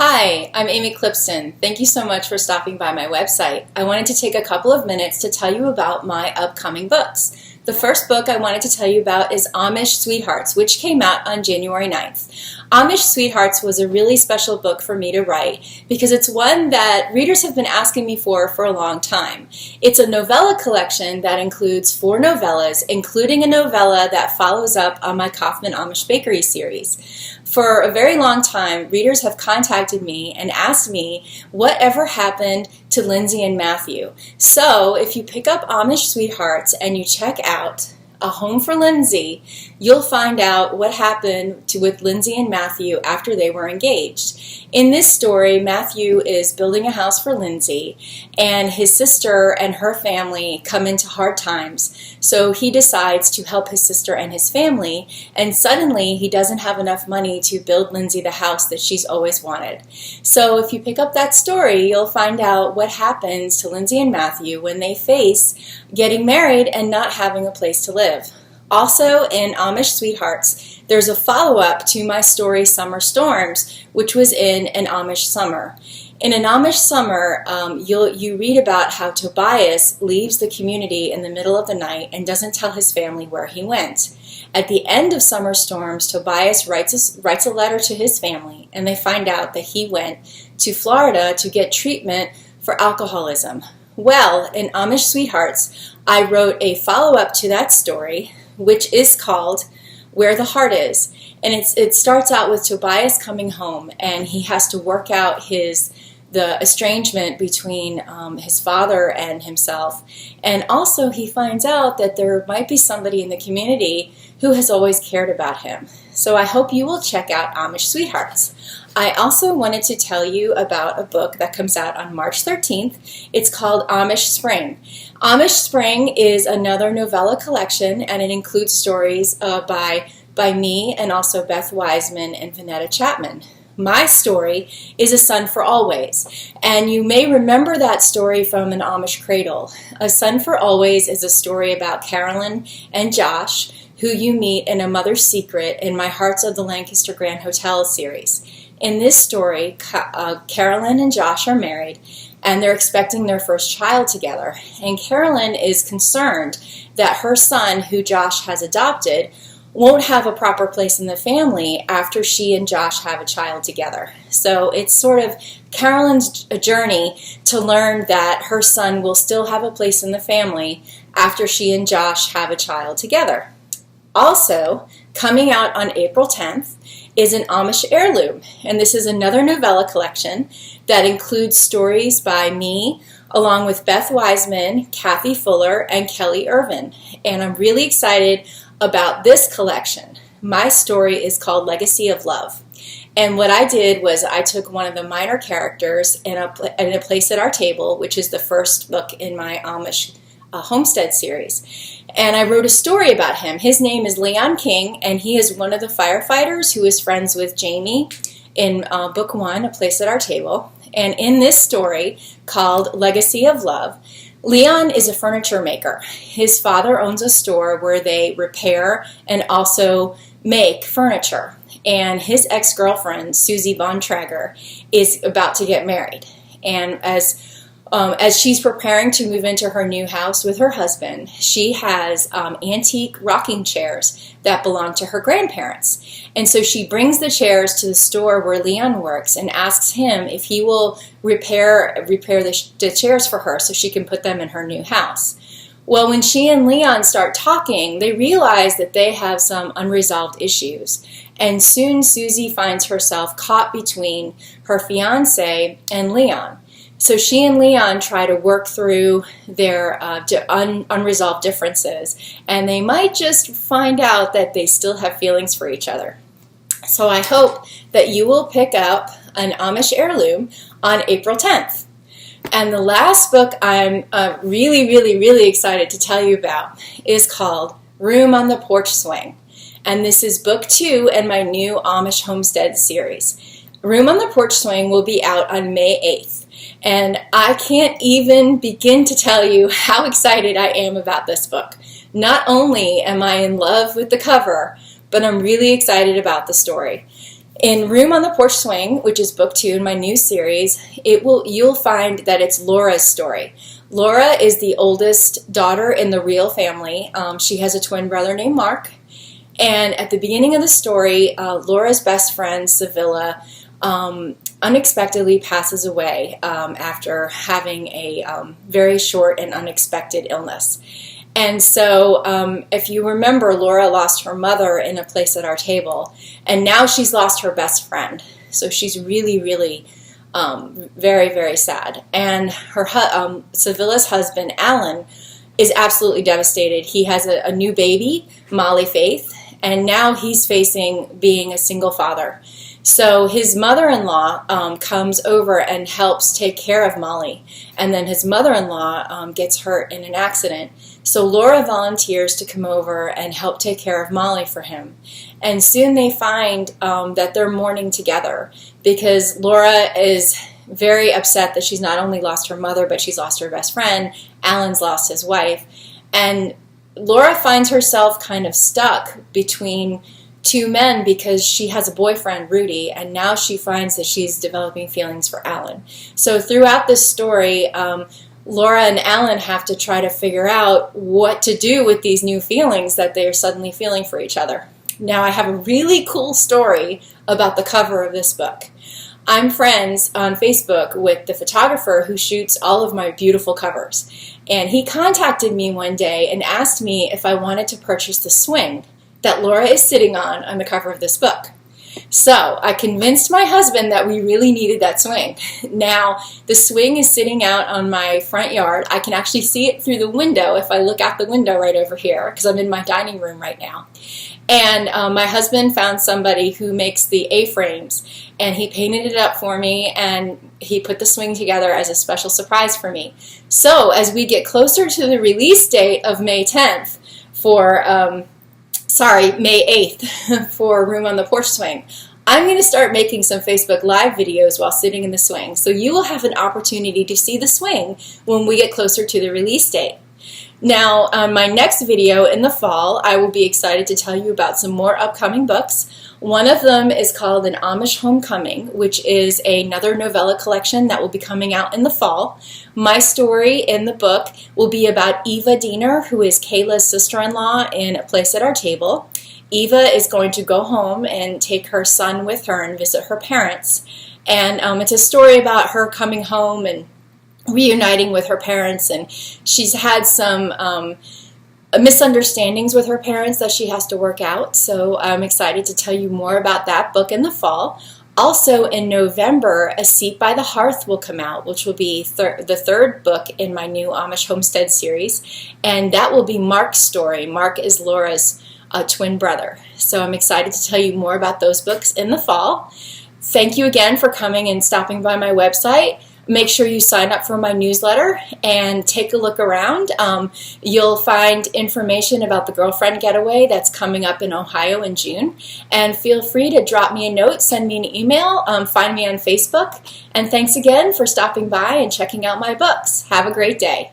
Hi, I'm Amy Clipston. Thank you so much for stopping by my website. I wanted to take a couple of minutes to tell you about my upcoming books. The first book I wanted to tell you about is Amish Sweethearts, which came out on January 9th. Amish Sweethearts was a really special book for me to write because it's one that readers have been asking me for a long time. It's a novella collection that includes 4 novellas, including a novella that follows up on my Kaufman Amish Bakery series. For a very long time, readers have contacted me and asked me whatever happened to Lindsay and Matthew. So if you pick up Amish Sweethearts and you check out A Home for Lindsay, you'll find out what happened with Lindsay and Matthew after they were engaged. In this story, Matthew is building a house for Lindsay, and his sister and her family come into hard times. So he decides to help his sister and his family, and suddenly he doesn't have enough money to build Lindsay the house that she's always wanted. So if you pick up that story, you'll find out what happens to Lindsay and Matthew when they face getting married and not having a place to live. Also, in Amish Sweethearts, there's a follow-up to my story Summer Storms, which was in an Amish summer. In an Amish summer, you read about how Tobias leaves the community in the middle of the night and doesn't tell his family where he went. At the end of Summer Storms, Tobias writes a letter to his family, and they find out that he went to Florida to get treatment for alcoholism. Well, in Amish Sweethearts, I wrote a follow-up to that story, which is called Where the Heart Is. And it starts out with Tobias coming home, and he has to work out the estrangement between his father and himself. And also he finds out that there might be somebody in the community who has always cared about him. So I hope you will check out Amish Sweethearts. I also wanted to tell you about a book that comes out on March 13th. It's called Amish Spring. Amish Spring is another novella collection, and it includes stories by me and also Beth Wiseman and Vanetta Chapman. My story is A Son for Always, and you may remember that story from an Amish Cradle. A Son for Always is a story about Carolyn and Josh, who you meet in A Mother's Secret in my Hearts of the Lancaster Grand Hotel series. In this story, Carolyn and Josh are married, and they're expecting their first child together. And Carolyn is concerned that her son, who Josh has adopted, won't have a proper place in the family after she and Josh have a child together. So it's sort of Carolyn's journey to learn that her son will still have a place in the family after she and Josh have a child together. Also, coming out on April 10th is an Amish heirloom, and this is another novella collection that includes stories by me, along with Beth Wiseman, Kathy Fuller, and Kelly Irvin. And I'm really excited about this collection. My story is called Legacy of Love. And what I did was I took one of the minor characters in a Place at Our Table, which is the first book in my Amish Homestead series. And I wrote a story about him. His name is Leon King, and he is one of the firefighters who is friends with Jamie in book 1, A Place at Our Table. And in this story called Legacy of Love, Leon is a furniture maker. His father owns a store where they repair and also make furniture. And his ex-girlfriend, Susie Bontrager, is about to get married. And as she's preparing to move into her new house with her husband, she has antique rocking chairs that belong to her grandparents. And so she brings the chairs to the store where Leon works and asks him if he will repair the chairs for her so she can put them in her new house. Well, when she and Leon start talking, they realize that they have some unresolved issues. And soon Susie finds herself caught between her fiancé and Leon. So she and Leon try to work through their unresolved differences, and they might just find out that they still have feelings for each other. So I hope that you will pick up an Amish heirloom on April 10th. And the last book I'm really excited to tell you about is called Room on the Porch Swing. And this is book 2 in my new Amish Homestead series. Room on the Porch Swing will be out on May 8th. And I can't even begin to tell you how excited I am about this book. Not only am I in love with the cover, but I'm really excited about the story. In Room on the Porch Swing, which is book 2 in my new series, you'll find that it's Laura's story. Laura is the oldest daughter in the real family. She has a twin brother named Mark. And at the beginning of the story, Laura's best friend, Sevilla, unexpectedly passes away after having a very short and unexpected illness. And so if you remember, Laura lost her mother in a place at our table, and now she's lost her best friend. So she's really, really very, very sad. And her Sevilla's husband, Alan, is absolutely devastated. He has a new baby, Molly Faith, and now he's facing being a single father. So his mother-in-law comes over and helps take care of Molly, and then his mother-in-law gets hurt in an accident. So Laura volunteers to come over and help take care of Molly for him. And soon they find that they're mourning together, because Laura is very upset that she's not only lost her mother, but she's lost her best friend. Alan's lost his wife. And Laura finds herself kind of stuck between two men because she has a boyfriend, Rudy, and now she finds that she's developing feelings for Alan. So throughout this story, Laura and Alan have to try to figure out what to do with these new feelings that they are suddenly feeling for each other. Now, I have a really cool story about the cover of this book. I'm friends on Facebook with the photographer who shoots all of my beautiful covers. And he contacted me one day and asked me if I wanted to purchase the swing that Laura is sitting on the cover of this book. So I convinced my husband that we really needed that swing. Now, the swing is sitting out on my front yard. I can actually see it through the window if I look out the window right over here, because I'm in my dining room right now. And my husband found somebody who makes the A-frames, and he painted it up for me, and he put the swing together as a special surprise for me. So as we get closer to the release date of May 10th for May 8th for Room on the Porch Swing, I'm going to start making some Facebook Live videos while sitting in the swing. So you will have an opportunity to see the swing when we get closer to the release date. Now, on my next video in the fall, I will be excited to tell you about some more upcoming books. One of them is called An Amish Homecoming, which is another novella collection that will be coming out in the fall. My story in the book will be about Eva Diener, who is Kayla's sister-in-law in A Place at Our Table. Eva is going to go home and take her son with her and visit her parents. And it's a story about her coming home and reuniting with her parents, and she's had some misunderstandings with her parents that she has to work out. So I'm excited to tell you more about that book in the fall. Also in November, A Seat by the Hearth will come out, which will be the third book in my new Amish Homestead series, and that will be Mark's story. Mark is Laura's twin brother. So I'm excited to tell you more about those books in the fall. Thank you again for coming and stopping by my website. Make sure you sign up for my newsletter and take a look around. You'll find information about the Girlfriend Getaway that's coming up in Ohio in June. And feel free to drop me a note, send me an email, find me on Facebook. And thanks again for stopping by and checking out my books. Have a great day.